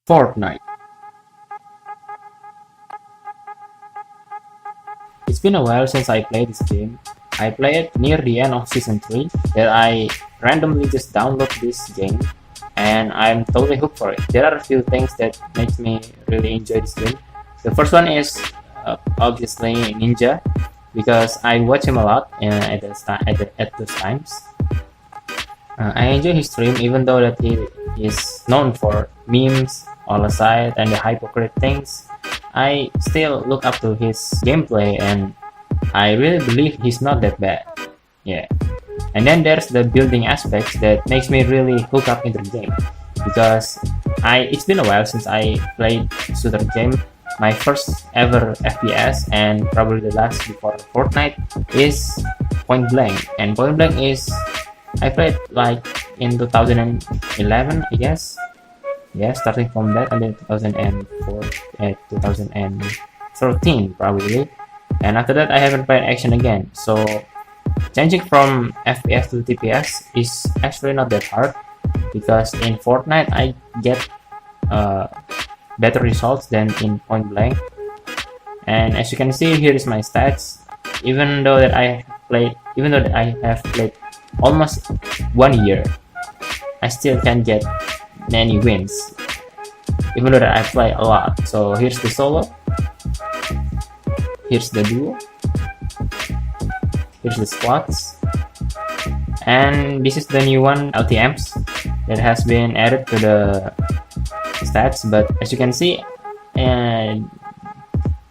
Fortnite. It's been a while since I played this game. I played it near the end of Season 3, that I randomly just download this game, and I'm totally hooked for it. There are a few things that makes me really enjoy this game. The first one is obviously Ninja, because I watch him a lot at those times. I enjoy his stream, even though that he is known for memes all aside and the hypocrite things. I still look up to his gameplay, and I really believe he's not that bad. Yeah. And then there's the building aspects that makes me really hook up into the game, because it's been a while since I played shooter game. My first ever FPS, and probably the last before Fortnite, is Point Blank. And Point Blank is, I played like in 2011, I guess. Yeah, starting from that, and then 2013 probably. And after that, I haven't played action again. So changing from FPS to TPS is actually not that hard, because in Fortnite I get better results than in Point Blank. And as you can see, here is my stats. Even though I have played almost 1 year, I still can get many wins, even though I play a lot. So here's the solo, here's the duo, here's the squads, and this is the new one, LTMs, that has been added to the stats. But as you can see, and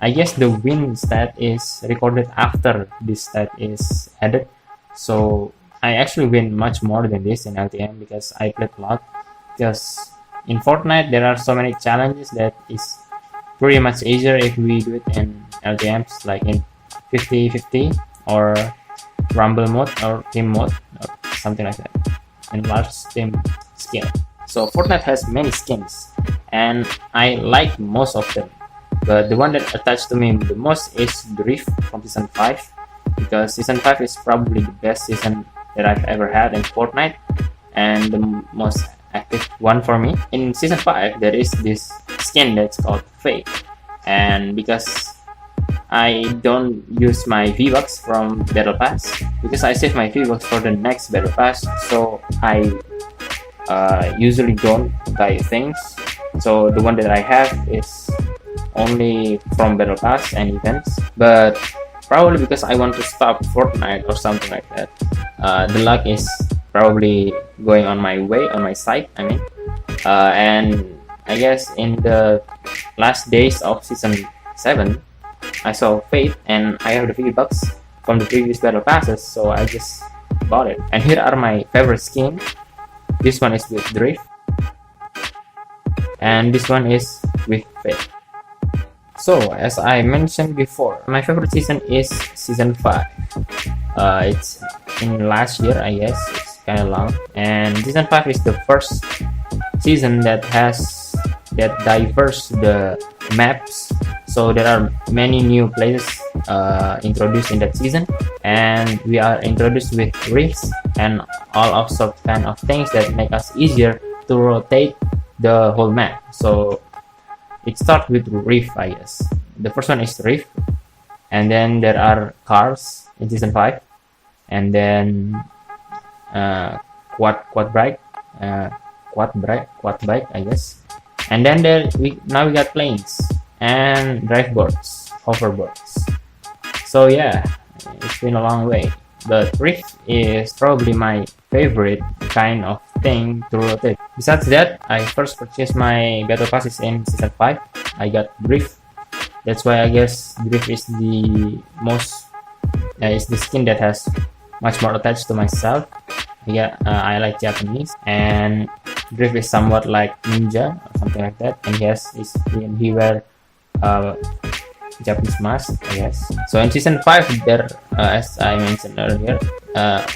I guess the win stat is recorded after this stat is added, so I actually win much more than this in LTM, because I played a lot. Because in Fortnite there are so many challenges that is pretty much easier if we do it in LTMs, like in 50-50 or rumble mode or team mode or something like that, in large team skill. So Fortnite has many skins, and I like most of them, but the one that attached to me the most is the Rift from Season 5, because Season 5 is probably the best season that I've ever had in Fortnite, and the most active one for me. In Season 5 there is this skin that's called Fate, and because I don't use my V-Bucks from Battle Pass, because I save my V-Bucks for the next Battle Pass, so I usually don't buy things. So the one that I have is only from Battle Pass and events, but probably because I want to stop Fortnite or something like that. The luck is probably going on my side, I mean. And I guess in the last days of Season 7, I saw Fate, and I have the V-Bucks from the previous Battle Passes, so I just bought it. And here are my favorite skins. This one is with Drift, and this one is with Fate. So, as I mentioned before, my favorite season is Season 5. It's in last year, I guess. It's kind of long. And Season 5 is the first season that diverse the maps. So there are many new places introduced in that season, and we are introduced with rifts and all of sort kind of things that make us easier to rotate the whole map. So it starts with rift, I guess. The first one is rift, and then there are cars in Season 5, and then quad bike, I guess. And then now we got planes and drive boards, hoverboards. So yeah, it's been a long way, but Rift is probably my favorite kind of thing to rotate. Besides that, I first purchased my battle passes in Season 5. I got Drift. That's why I guess Drift is the most is the skin that has much more attached to myself. Yeah, I like Japanese, and Drift is somewhat like Ninja or something like that, and he wear Japanese mask, I guess. So in Season 5 there, as I mentioned earlier,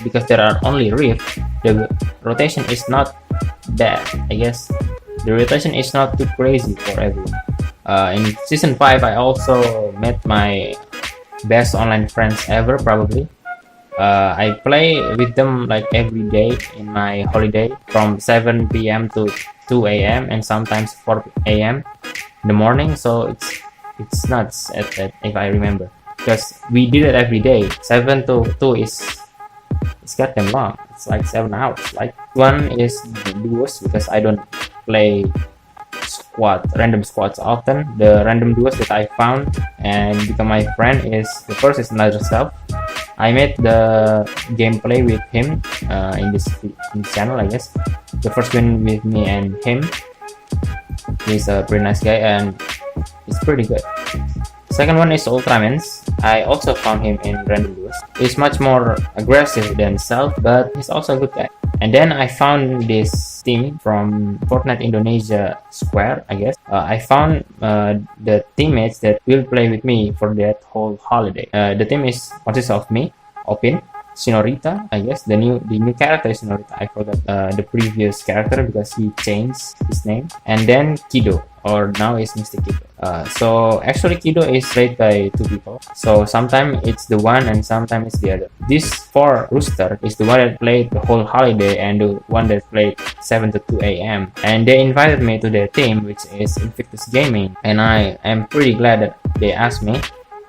because there are only Rift, the rotation is not bad, I guess. The rotation is not too crazy for everyone. In Season 5 I also met my best online friends ever, probably. I play with them like every day in my holiday from 7 p.m. to 2 a.m. and sometimes 4 a.m. in the morning. So it's nuts if I remember, because we did it every day. 7 to 2 is goddamn long. It's like 7 hours. Like, one is duos, because I don't play random squads often. The random duos that I found and become my friend is, the first is another self. I made the gameplay with him in this channel, I guess. The first one with me and him. He's a pretty nice guy and it's pretty good. Second one is Ultramans. I also found him in random duos. He's much more aggressive than Self, but he's also a good guy. And then I found this team from Fortnite Indonesia Square, I guess. I found the teammates that will play with me for that whole holiday. The team consists of me, Opin, Sonorita, I guess. The new character is Sonorita. I forgot the previous character because he changed his name. And then Kido, or now is Mr. Kido. So actually Kido is played by 2 people. So sometimes it's the one and sometimes it's the other. This 4 rooster is the one that played the whole holiday and the one that played 7 to 2 a.m. And they invited me to their team, which is Invictus Gaming. And I am pretty glad that they asked me.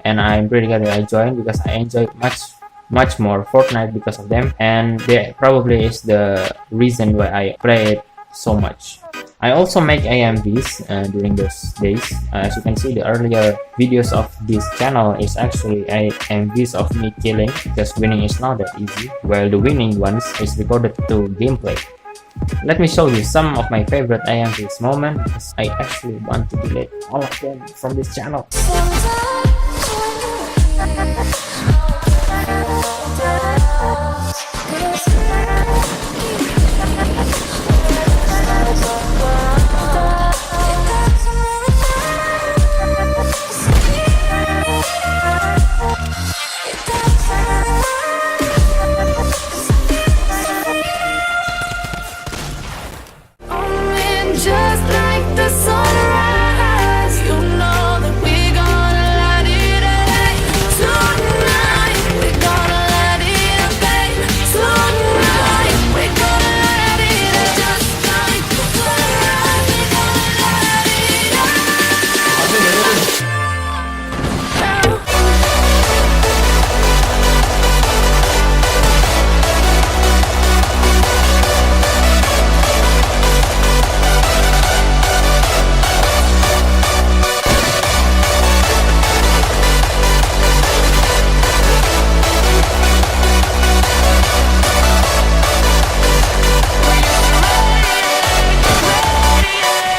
And I'm pretty glad that I joined, because I enjoy much more Fortnite because of them, and they probably is the reason why I play it so much. I also make AMVs during those days. As you can see, the earlier videos of this channel is actually AMVs of me killing, because winning is not that easy, while the winning ones is recorded to gameplay. Let me show you some of my favorite AMVs moment, because I actually want to delete all of them from this channel. Just like the sunrise, you know that we're gonna light it up. Tonight, we're gonna light it up, babe. Tonight, we're gonna light it up. Just like the sunrise, we're gonna light it up.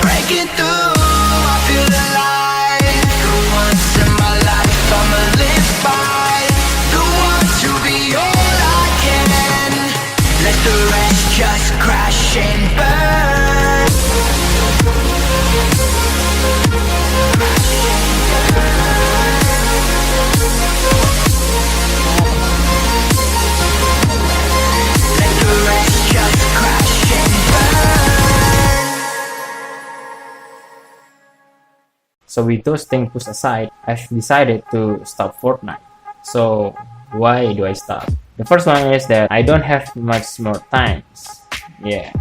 Breaking through, I feel alive. For once in my life, I'ma live by the want to be all I can. Let the rest just crash and burn. Let the rest just crash and burn. So with those things pushed aside, I've decided to stop Fortnite. So why do I stop? The first one is that I don't have much more times. Yeah,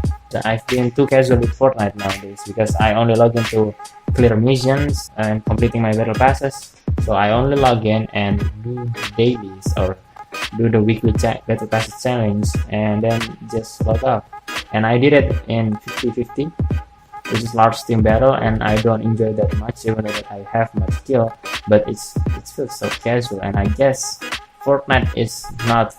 I've been too casual with Fortnite nowadays, because I only log in to clear missions and completing my battle passes. So I only log in and do dailies or do the weekly battle passes challenge and then just log off. And I did it in 50-50. This is large team battle, and I don't enjoy that much, even though I have much skill. But it feels so casual, and I guess Fortnite is not.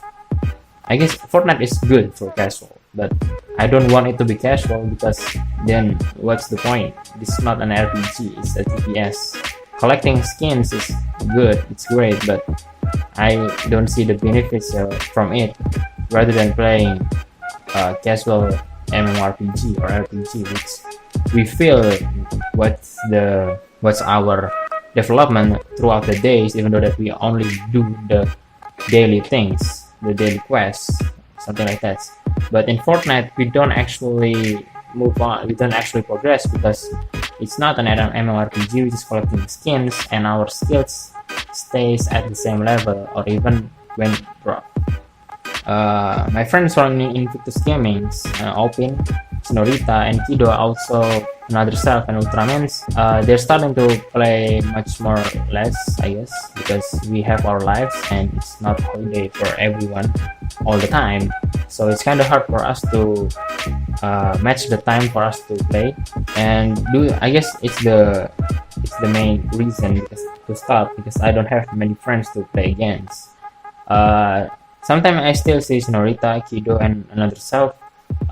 I guess Fortnite is good for casual, but I don't want it to be casual, because then what's the point? This is not an RPG; it's a TPS. Collecting skins is good, it's great, but I don't see the benefits from it, rather than playing casual MMORPG or RPG, which we feel what's our development throughout the days, even though that we only do the daily things, the daily quests, something like that. But in Fortnite, we don't actually move on, we don't actually progress, because it's not an MMORPG, which is collecting skins, and our skills stays at the same level or even when dropped. My friends from Invictus Gaming, Opin, Snorita and Kido, also another self and Ultramans, they're starting to play much more less, I guess, because we have our lives and it's not holiday for everyone all the time. So it's kind of hard for us to match the time for us to play and do. I guess it's the main reason to stop, because I don't have many friends to play against. Sometimes I still see Snorita, Kido, and another self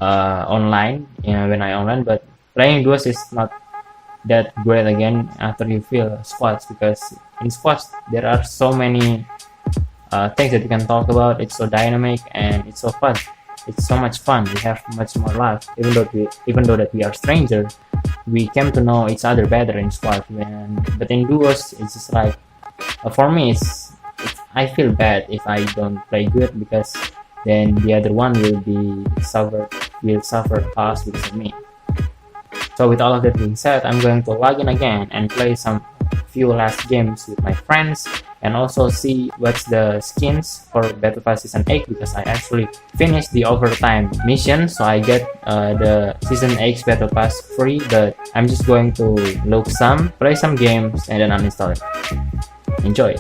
online, when I online, but playing duos is not that great again after you feel squads, because in squads there are so many things that you can talk about. It's so dynamic and it's so fun. It's so much fun. We have much more life, even though that we are strangers, we came to know each other better in squad. But in duos, it's just like, for me, I feel bad if I don't play good, because then the other one will suffer cost because of me. So with all of that being said, I'm going to log in again and play some few last games with my friends, and also see what's the skins for Battle Pass Season 8, because I actually finished the overtime mission, so I get the Season 8 Battle Pass free. But I'm just going to look play some games, and then uninstall it. Enjoy!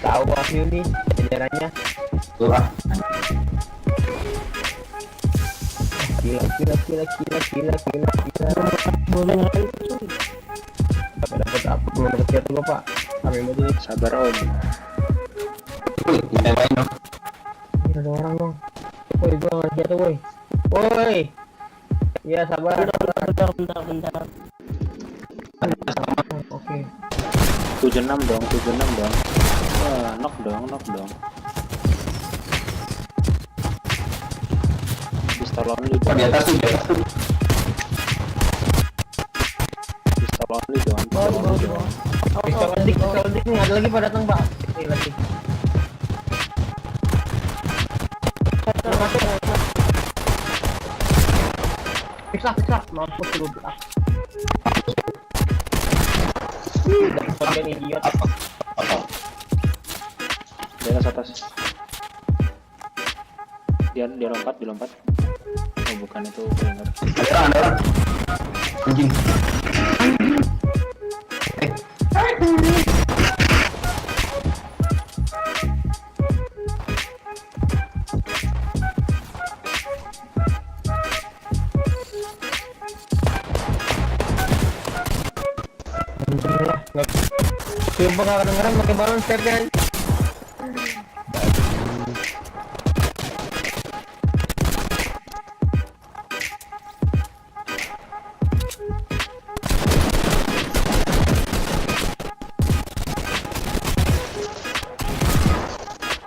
Tahu aku nih benderanya. Wah, Gila. Boleh ngapain tuh? Dapat apa? Belum dapat kiat dulu Pak. Kami mau jadi sabar Om. kita main dong. Ini ada orang dong. Woi, gua nggak kiat tuh woi. Woi. Ya sabar. Bentar. Oke. 76 dong. Wah, knock dong. Pistol only Oh, di atas tuh. Pistol only dong. Pistol dik nih, ada lagi pada datang Pak. Ini lagi. Piksa, mampus dulu. Dasar idiot. Di atas. Dia lompat. Oh, bukan itu benar. Ada orang. Anjing. Coba nggak kedengeran pakai balon step kan?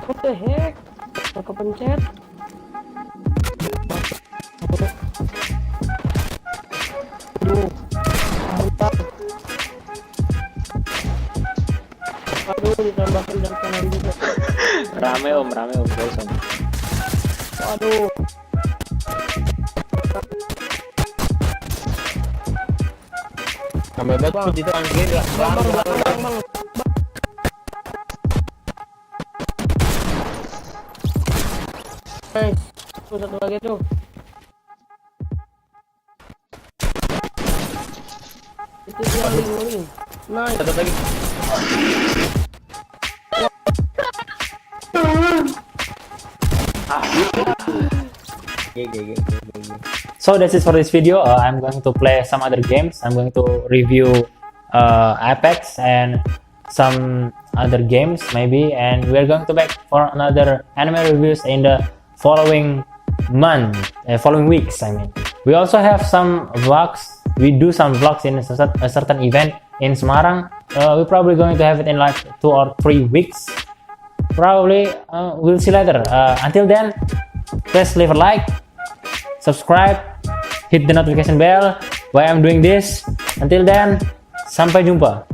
What the heck? Nggak kepencet. Aduh, bentar. Aduh, ditambahkan dari kanan juga. Rame om guys om. Aduh. Sampai betul itu anjir ya. Bang. Nice. Satu lagi tuh. Itu dia link. Nice. Satu lagi. So that's it for this video. I'm going to play some other games. I'm going to review Apex and some other games maybe, and we're going to back for another anime reviews in the following weeks. I mean, we also have some vlogs. We do some vlogs in a certain event in Semarang. We're probably going to have it in like 2 or 3 weeks. Probably we'll see later. Until then, please leave a like, subscribe, hit the notification bell while I'm doing this. Until then, sampai jumpa.